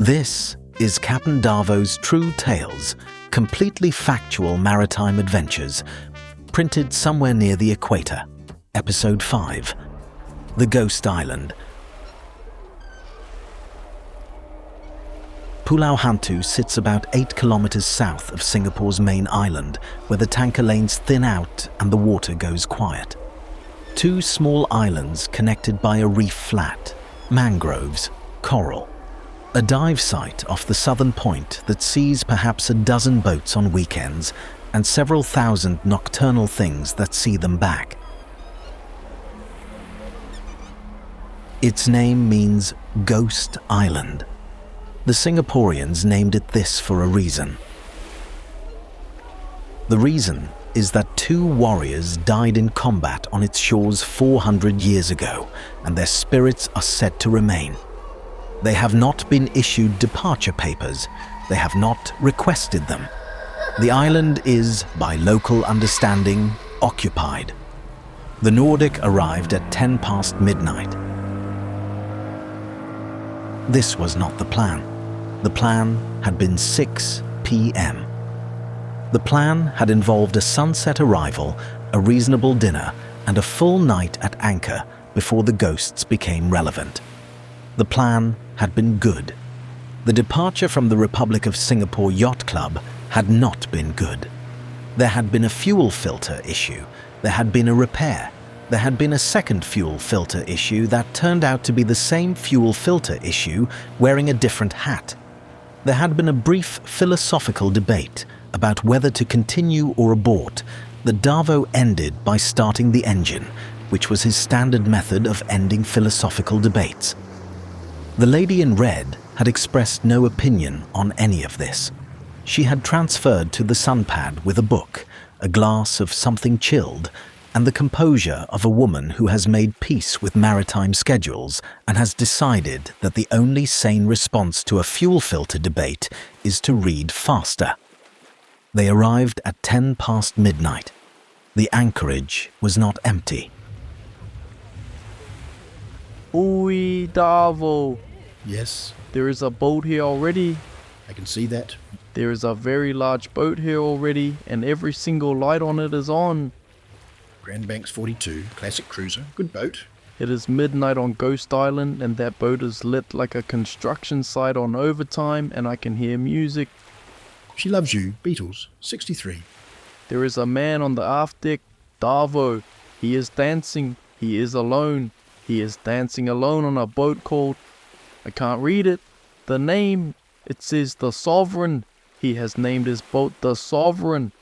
This is Captain Darvo's True Tales, completely factual maritime adventures, printed somewhere near the equator. Episode 5, The Ghost Island. Pulau Hantu sits about 8 kilometers south of Singapore's main island, where the tanker lanes thin out and the water goes quiet. 2 small islands connected by a reef flat, mangroves, coral. A dive site off the southern point that sees perhaps a dozen boats on weekends and several thousand nocturnal things that see them back. Its name means Ghost Island. The Singaporeans named it this for a reason. The reason is that 2 warriors died in combat on its shores 400 years ago, and their spirits are said to remain. They have not been issued departure papers. They have not requested them. The island is, by local understanding, occupied. The Nordic arrived at 10 past midnight. This was not the plan. The plan had been 6 p.m. The plan had involved a sunset arrival, a reasonable dinner, and a full night at anchor before the ghosts became relevant. The plan had been good. The departure from the Republic of Singapore Yacht Club had not been good. There had been a fuel filter issue. There had been a repair. There had been a second fuel filter issue that turned out to be the same fuel filter issue wearing a different hat. There had been a brief philosophical debate about whether to continue or abort that Darvo ended by starting the engine, which was his standard method of ending philosophical debates. The lady in red had expressed no opinion on any of this. She had transferred to the sunpad with a book, a glass of something chilled, and the composure of a woman who has made peace with maritime schedules and has decided that the only sane response to a fuel filter debate is to read faster. They arrived at 10 past midnight. The anchorage was not empty. Oi, Darvo. Yes, There is a boat here already. I can see that. There is a very large boat here already, and every single light on it is on. Grand Banks 42, classic cruiser, good boat. It is midnight on Ghost Island, and that boat is lit like a construction site on overtime, and I can hear music. She Loves You, Beatles, 63. There is a man on the aft deck, Darvo. He is dancing. He is alone. He is dancing alone on a boat called... I can't read it. The name, it says The Sovereign. He has named his boat The Sovereign.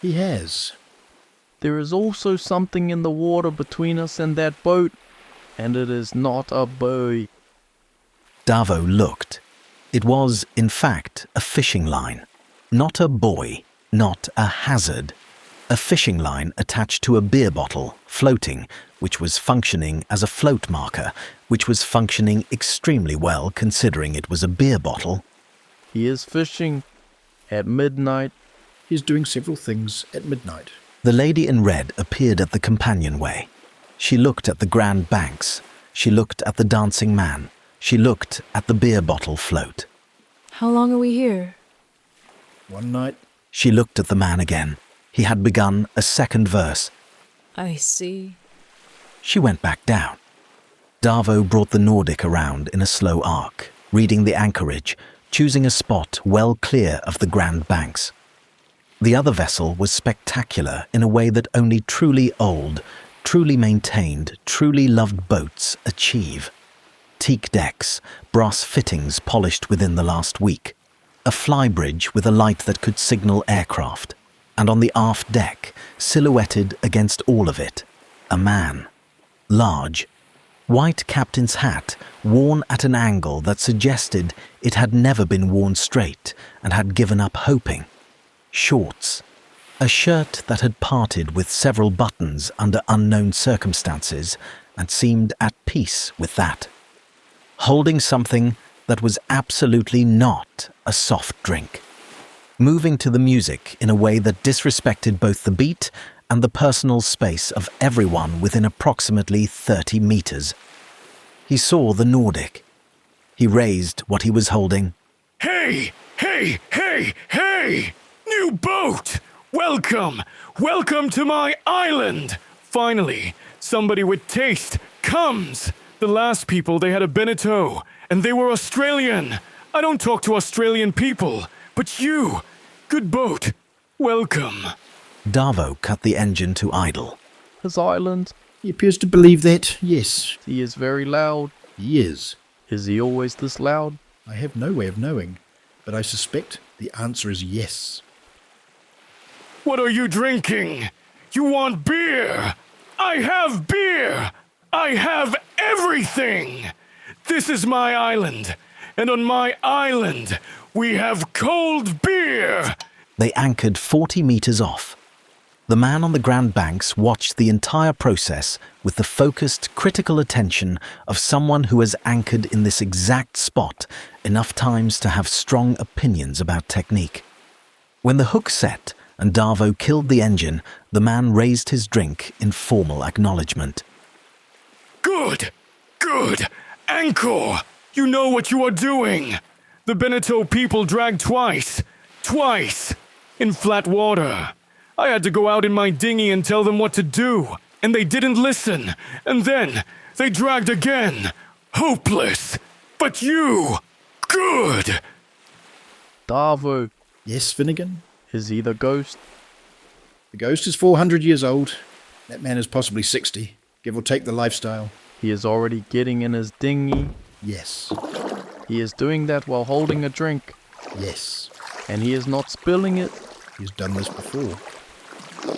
He has. There is also something in the water between us and that boat, and it is not a buoy. Darvo looked. It was, in fact, a fishing line. Not a buoy, not a hazard. A fishing line attached to a beer bottle, floating, which was functioning as a float marker, which was functioning extremely well considering it was a beer bottle. He is fishing at midnight. He's doing several things at midnight. The lady in red appeared at the companionway. She looked at the Grand Banks. She looked at the dancing man. She looked at the beer bottle float. How long are we here? One night. She looked at the man again. He had begun a second verse. I see. She went back down. Darvo brought the Nordic around in a slow arc, reading the anchorage, choosing a spot well clear of the Grand Banks. The other vessel was spectacular in a way that only truly old, truly maintained, truly loved boats achieve. Teak decks, brass fittings polished within the last week, a flybridge with a light that could signal aircraft, and on the aft deck, silhouetted against all of it, a man. Large, white captain's hat worn at an angle that suggested it had never been worn straight and had given up hoping. Shorts, a shirt that had parted with several buttons under unknown circumstances and seemed at peace with that. Holding something that was absolutely not a soft drink. Moving to the music in a way that disrespected both the beat and the personal space of everyone within approximately 30 meters. He saw the Nordic. He raised what he was holding, Hey! Hey! Hey! Hey! New boat! Welcome! Welcome to my island! Finally, somebody with taste comes! The last people, they had a Beneteau, and they were Australian. I don't talk to Australian people, but you, good boat, welcome. Darvo cut the engine to idle. His island. He appears to believe that, yes, He is very loud. he is. Is he always this loud? I have no way of knowing, but I suspect the answer is yes. What are you drinking? You want beer? I have beer! I have everything! This is my island, and on my island, we have cold beer! They anchored 40 meters off. The man on the Grand Banks watched the entire process with the focused, critical attention of someone who has anchored in this exact spot enough times to have strong opinions about technique. When the hook set and Darvo killed the engine, the man raised his drink in formal acknowledgement. Good! Good! Anchor! You know what you are doing! The Beneteau people dragged twice! Twice! In flat water. I had to go out in my dinghy and tell them what to do, and they didn't listen. And then they dragged again. Hopeless! But you! Good! Darvo. Yes, Finnegan? Is he the ghost? The ghost is 400 years old. That man is possibly 60, give or take the lifestyle. He is already getting in his dinghy. Yes, He is doing that while holding a drink. yes, And he is not spilling it. he's done this before.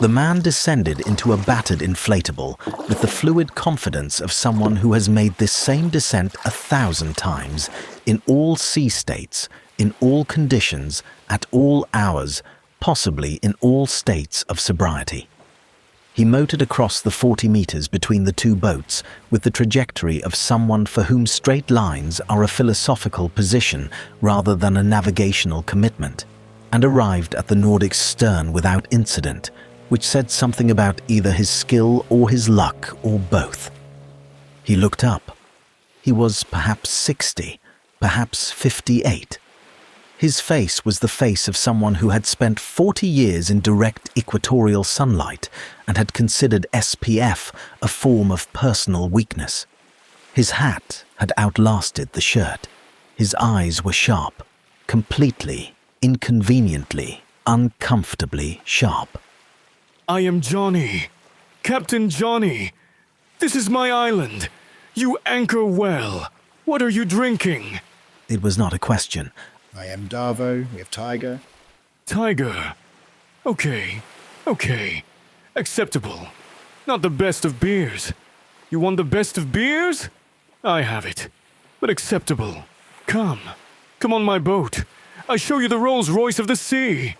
The man descended into a battered inflatable with the fluid confidence of someone who has made this same descent 1,000 times, in all sea states, in all conditions, at all hours, possibly in all states of sobriety. He motored across the 40 meters between the two boats with the trajectory of someone for whom straight lines are a philosophical position rather than a navigational commitment, and arrived at the Nordic's stern without incident, which said something about either his skill or his luck or both. He looked up. He was perhaps 60, perhaps 58. His face was the face of someone who had spent 40 years in direct equatorial sunlight and had considered SPF a form of personal weakness. His hat had outlasted the shirt. His eyes were sharp, completely, inconveniently, uncomfortably sharp. I am Johnny. Captain Johnny. This is my island. You anchor well. What are you drinking? It was not a question. I am Darvo, we have Tiger. Tiger. Okay. Acceptable. Not the best of beers. You want the best of beers? I have it. But acceptable. Come on my boat. I show you the Rolls Royce of the sea.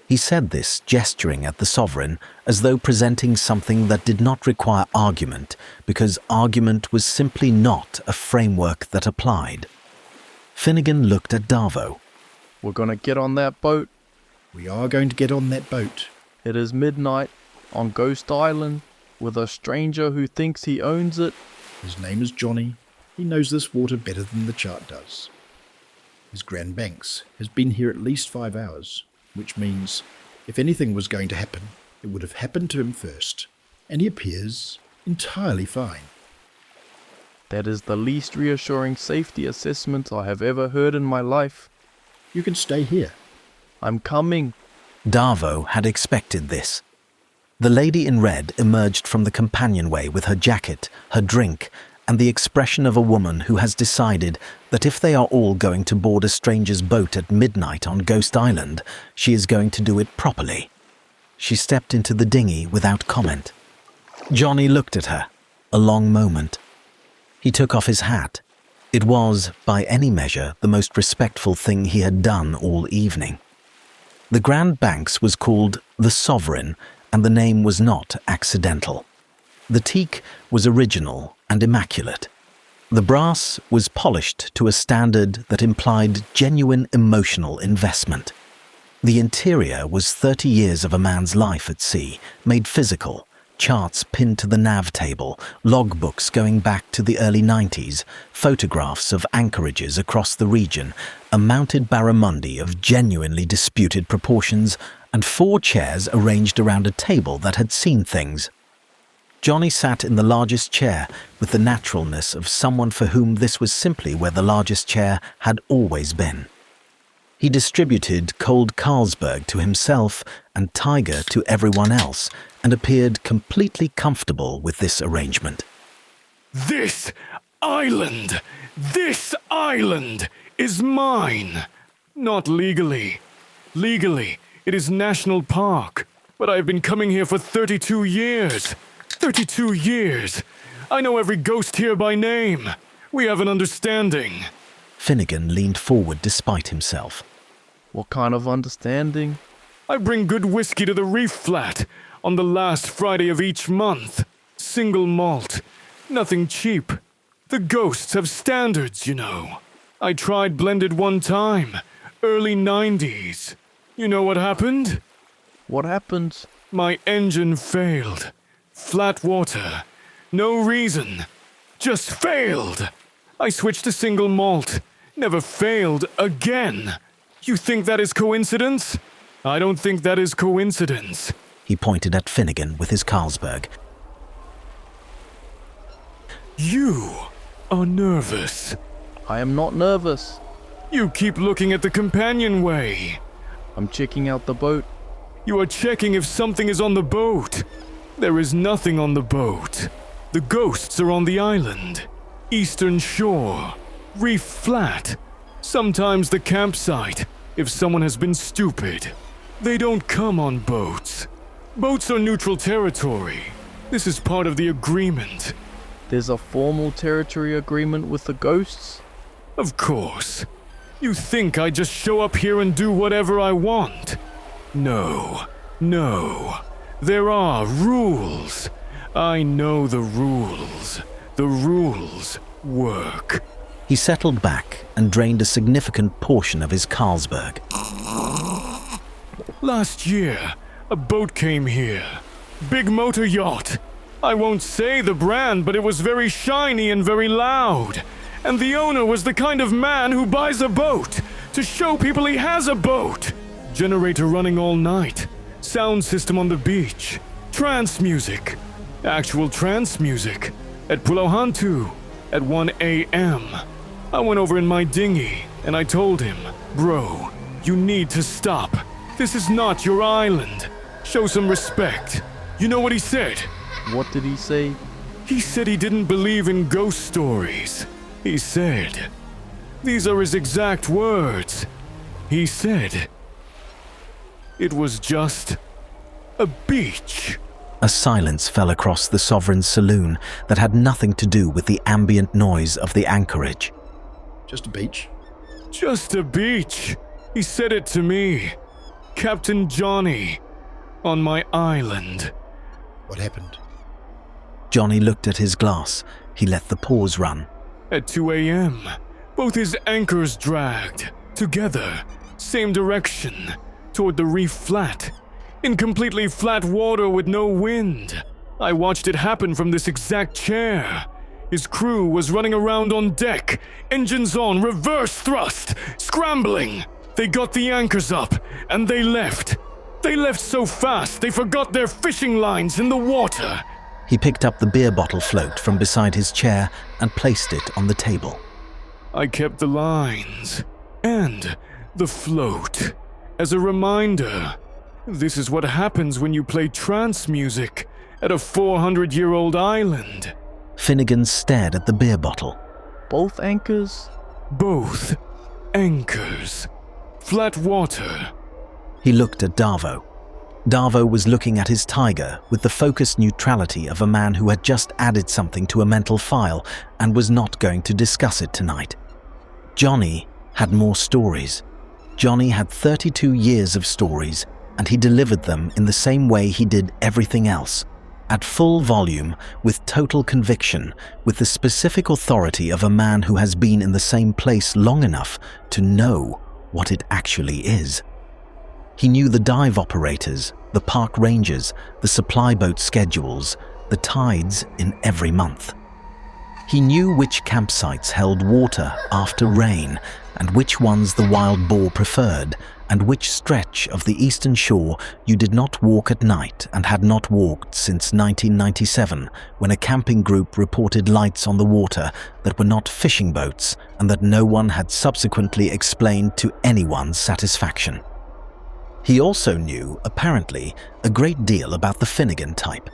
He said this, gesturing at the sovereign, as though presenting something that did not require argument, because argument was simply not a framework that applied. Finnegan looked at Darvo. We're gonna get on that boat. We are going to get on that boat. It is midnight on Ghost Island with a stranger who thinks he owns it. His name is Johnny. He knows this water better than the chart does. His Grand Banks has been here at least 5 hours, which means if anything was going to happen, it would have happened to him first, and he appears entirely fine. That is the least reassuring safety assessment I have ever heard in my life. You can stay here. I'm coming. Darvo had expected this. The lady in red emerged from the companionway with her jacket, her drink, and the expression of a woman who has decided that if they are all going to board a stranger's boat at midnight on Ghost Island, she is going to do it properly. She stepped into the dinghy without comment. Johnny looked at her, a long moment. He took off his hat. It was, by any measure, the most respectful thing he had done all evening. The Grand Banks was called the Sovereign, and the name was not accidental. The teak was original and immaculate. The brass was polished to a standard that implied genuine emotional investment. The interior was 30 years of a man's life at sea, made physical, Charts pinned to the nav table, logbooks going back to the early 90s, photographs of anchorages across the region, a mounted barramundi of genuinely disputed proportions, and 4 chairs arranged around a table that had seen things. Johnny sat in the largest chair with the naturalness of someone for whom this was simply where the largest chair had always been. He distributed cold Carlsberg to himself and Tiger to everyone else and appeared completely comfortable with this arrangement. This island is mine. Not legally. Legally, it is national park, but I've been coming here for 32 years. 32 years. I know every ghost here by name. We have an understanding. Finnegan leaned forward despite himself. What kind of understanding? I bring good whiskey to the reef flat on the last Friday of each month. Single malt. Nothing cheap. The ghosts have standards, you know. I tried blended one time. Early 90s. You know what happened? What happened? My engine failed. Flat water. No reason. Just failed. I switched to single malt. Never failed again. You think that is coincidence? I don't think that is coincidence. He pointed at Finnegan with his Carlsberg. You are nervous. I am not nervous. You keep looking at the companionway. I'm checking out the boat. You are checking if something is on the boat. There is nothing on the boat. The ghosts are on the island. Eastern shore. Reef flat. Sometimes the campsite, if someone has been stupid. They don't come on boats. Boats are neutral territory. This is part of the agreement. There's a formal territory agreement with the ghosts? Of course. You think I just show up here and do whatever I want? No. There are rules. I know the rules. The rules work. He settled back and drained a significant portion of his Carlsberg. Last year, a boat came here. Big motor yacht. I won't say the brand, but it was very shiny and very loud. And the owner was the kind of man who buys a boat to show people he has a boat. Generator running all night. Sound system on the beach. Trance music. Actual trance music. At Pulau Hantu. At 1 a.m. I went over in my dinghy and I told him, "Bro, you need to stop. This is not your island. Show some respect." You know what he said? What did he say? He said he didn't believe in ghost stories. He said, these are his exact words. He said, it was just a beach. A silence fell across the Sovereign's saloon that had nothing to do with the ambient noise of the anchorage. Just a beach. Just a beach. He said it to me. Captain Johnny. On my island. What happened? Johnny looked at his glass. He let the pause run. At 2 a.m., both his anchors dragged. Together. Same direction. Toward the reef flat. In completely flat water with no wind. I watched it happen from this exact chair. His crew was running around on deck. Engines on, reverse thrust. Scrambling. They got the anchors up, and they left. They left so fast, they forgot their fishing lines in the water. He picked up the beer bottle float from beside his chair and placed it on the table. I kept the lines and the float as a reminder. This is what happens when you play trance music at a 400-year-old island. Finnegan stared at the beer bottle. Both anchors? Both anchors. Flat water. He looked at Darvo. Darvo was looking at his tiger with the focused neutrality of a man who had just added something to a mental file and was not going to discuss it tonight. Johnny had more stories. Johnny had 32 years of stories, and he delivered them in the same way he did everything else, at full volume, with total conviction, with the specific authority of a man who has been in the same place long enough to know what it actually is. He knew the dive operators, the park rangers, the supply boat schedules, the tides in every month. He knew which campsites held water after rain and which ones the wild boar preferred, and which stretch of the eastern shore you did not walk at night and had not walked since 1997, when a camping group reported lights on the water that were not fishing boats and that no one had subsequently explained to anyone's satisfaction. He also knew, apparently, a great deal about the Finnegan type.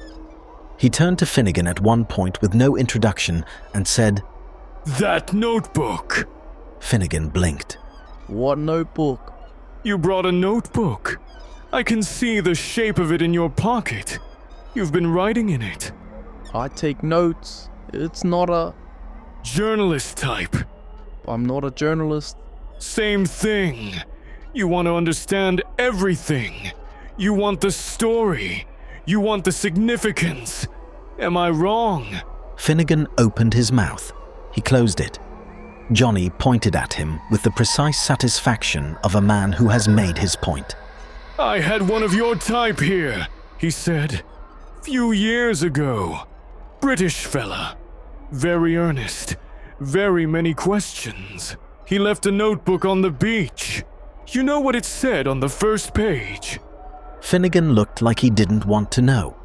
He turned to Finnegan at one point with no introduction and said, "That notebook." Finnegan blinked. What notebook? You brought a notebook. I can see the shape of it in your pocket. You've been writing in it. I take notes. It's not a... Journalist type. I'm not a journalist. Same thing. You want to understand everything. You want the story. You want the significance. Am I wrong? Finnegan opened his mouth. He closed it. Johnny pointed at him with the precise satisfaction of a man who has made his point. I had one of your type here, he said. Few years ago. British fella. Very earnest. Very many questions. He left a notebook on the beach. You know what it said on the first page? Finnegan looked like he didn't want to know.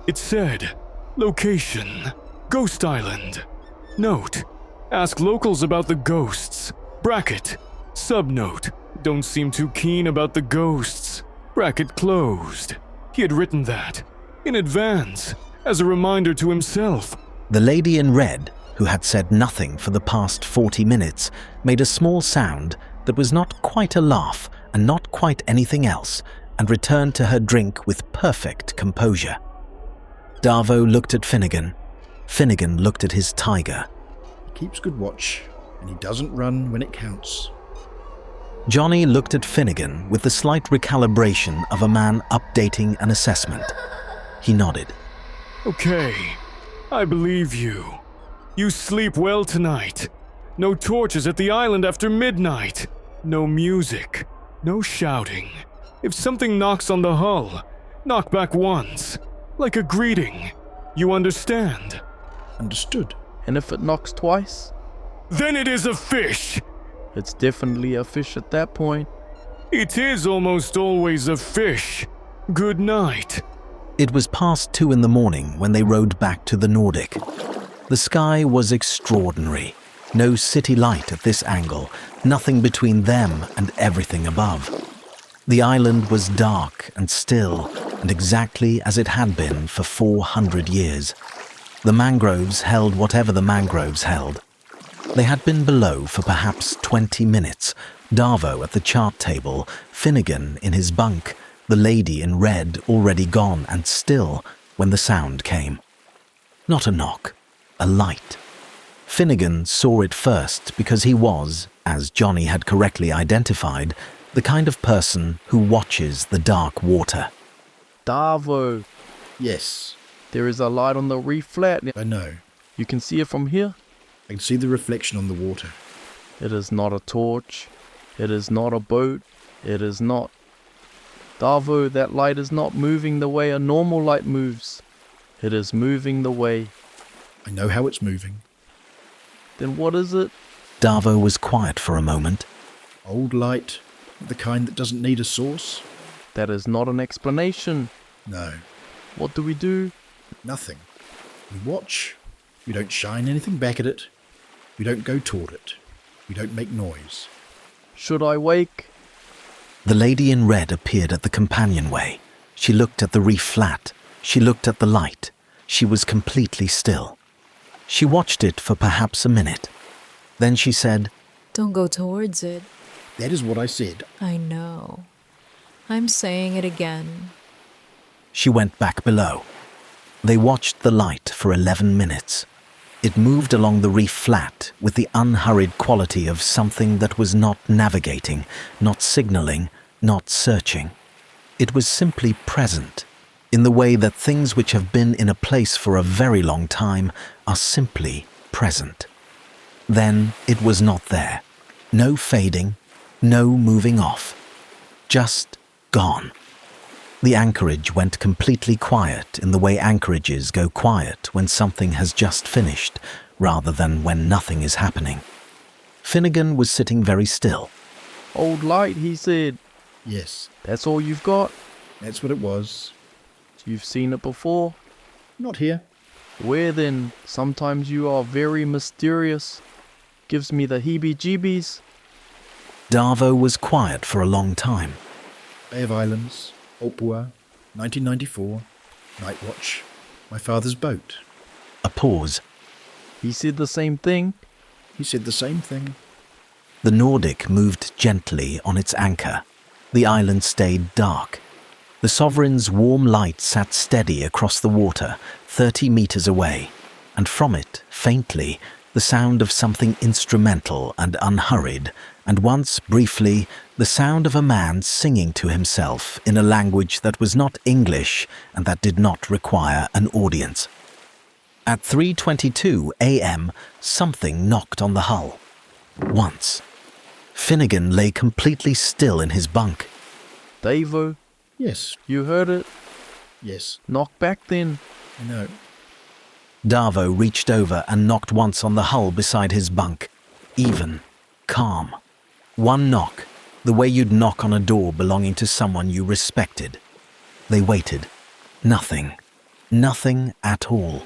It said, location, Ghost Island. Note, ask locals about the ghosts. Bracket, subnote, don't seem too keen about the ghosts. Bracket closed. He had written that, in advance, as a reminder to himself. The lady in red, who had said nothing for the past 40 minutes, made a small sound that was not quite a laugh and not quite anything else, and returned to her drink with perfect composure. Darvo looked at Finnegan. Finnegan looked at his tiger. He keeps good watch, and he doesn't run when it counts. Johnny looked at Finnegan with the slight recalibration of a man updating an assessment. He nodded. Okay, I believe you. You sleep well tonight. No torches at the island after midnight. No music. No shouting. If something knocks on the hull, knock back once. Like a greeting. You understand? Understood. And if it knocks twice? Then it is a fish! It's definitely a fish at that point. It is almost always a fish. Good night. It was past 2 in the morning when they rowed back to the Nordic. The sky was extraordinary. No city light at this angle, nothing between them and everything above. The island was dark and still, and exactly as it had been for 400 years. The mangroves held whatever the mangroves held. They had been below for perhaps 20 minutes, Darvo at the chart table, Finnegan in his bunk, the lady in red already gone and still, when the sound came. Not a knock, a light. Finnegan saw it first because he was, as Johnny had correctly identified, the kind of person who watches the dark water. Darvo, Yes, there is a light on the reef flat. I know. You can see it from here. I can see the reflection on the water. It is not a torch. It is not a boat. It is not. Darvo, that light is not moving the way a normal light moves. It is moving the way. I know how it's moving. Then what is it? Darvo was quiet for a moment. Old light, the kind that doesn't need a source? That is not an explanation. No, What do we do? nothing. We watch. We don't shine anything back at it. We don't go toward it. We don't make noise. Should I wake? The lady in red appeared at the companionway. She looked at the reef flat. She looked at the light. She was completely still. She watched it for perhaps a minute. Then she said, Don't go towards it. That is what I said. I know. I'm saying it again. She went back below. They watched the light for 11 minutes. It moved along the reef flat with the unhurried quality of something that was not navigating, not signaling, not searching. It was simply present, in the way that things which have been in a place for a very long time are simply present. Then it was not there. No fading, no moving off. Just gone. The anchorage went completely quiet in the way anchorages go quiet when something has just finished, rather than when nothing is happening. Finnegan was sitting very still. Old light, he said. Yes, That's all you've got? that's what it was. You've seen it before? Not here. Where then? Sometimes you are very mysterious. Gives me the heebie-jeebies. Darvo was quiet for a long time. Bay of Islands, Opua, 1994, night watch, my father's boat. A pause. He said the same thing. He said the same thing. The Nordic moved gently on its anchor. The island stayed dark. The Sovereign's warm light sat steady across the water, 30 meters away, and from it, faintly, the sound of something instrumental and unhurried, and once, briefly, the sound of a man singing to himself in a language that was not English and that did not require an audience. At 3:22 a.m., something knocked on the hull. Once. Finnegan lay completely still in his bunk. Davo, Yes, you heard it? yes, Knock back then. no. Darvo reached over and knocked once on the hull beside his bunk. Even. Calm. One knock, the way you'd knock on a door belonging to someone you respected. They waited. Nothing. Nothing at all.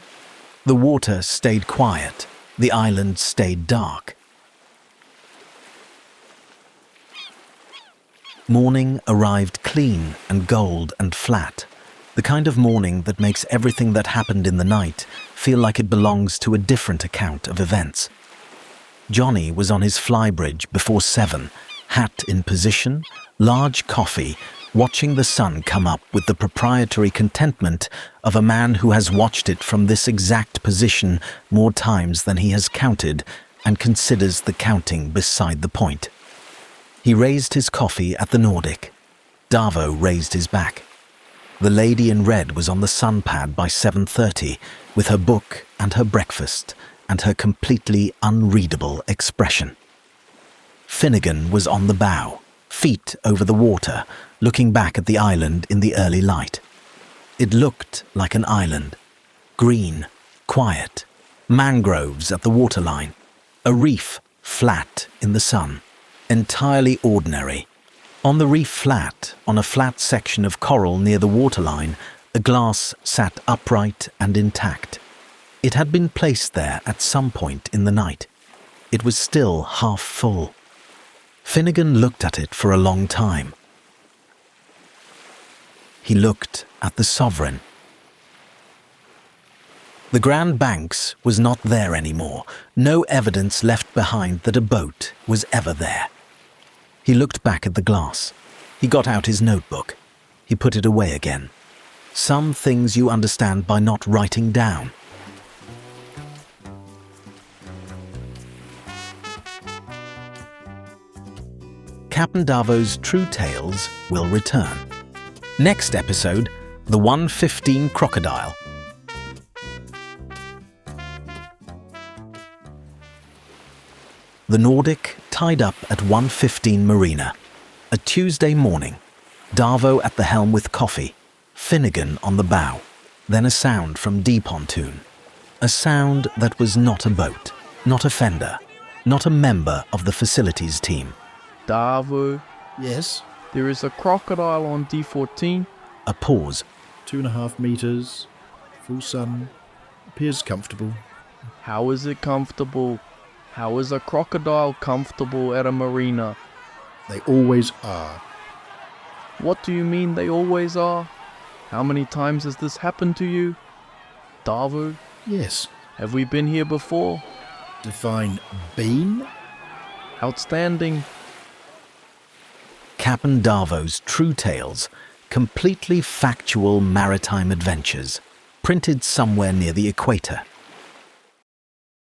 The water stayed quiet. The island stayed dark. Morning arrived clean and gold and flat. The kind of morning that makes everything that happened in the night feel like it belongs to a different account of events. Johnny was on his flybridge before 7, hat in position, large coffee, watching the sun come up with the proprietary contentment of a man who has watched it from this exact position more times than he has counted and considers the counting beside the point. He raised his coffee at the Nordic. Darvo raised his back. The lady in red was on the sun pad by 7:30 with her book and her breakfast and her completely unreadable expression. Finnegan was on the bow, feet over the water, looking back at the island in the early light. It looked like an island. Green, quiet, mangroves at the waterline, a reef flat in the sun. Entirely ordinary. On the reef flat, on a flat section of coral near the waterline, a glass sat upright and intact. It had been placed there at some point in the night. It was still half full. Finnegan looked at it for a long time. He looked at the Sovereign. The Grand Banks was not there anymore. No evidence left behind that a boat was ever there. He looked back at the glass. He got out his notebook. He put it away again. Some things you understand by not writing down. Captain Darvo's True Tales will return. Next episode, the 115 Crocodile. The Nordic tied up at 115 Marina. A Tuesday morning. Darvo at the helm with coffee. Finnegan on the bow. Then a sound from D pontoon. A sound that was not a boat, not a fender, not a member of the facilities team. Davo, Yes, there is a crocodile on D14. A pause. 2.5 meters, full sun, appears comfortable. How is it comfortable? How is a crocodile comfortable at a marina? They always are. What do you mean they always are? How many times has this happened to you? Davo, Yes. have we been here before? Define been? Outstanding. Captain Darvo's True Tales, completely factual maritime adventures, printed somewhere near the equator.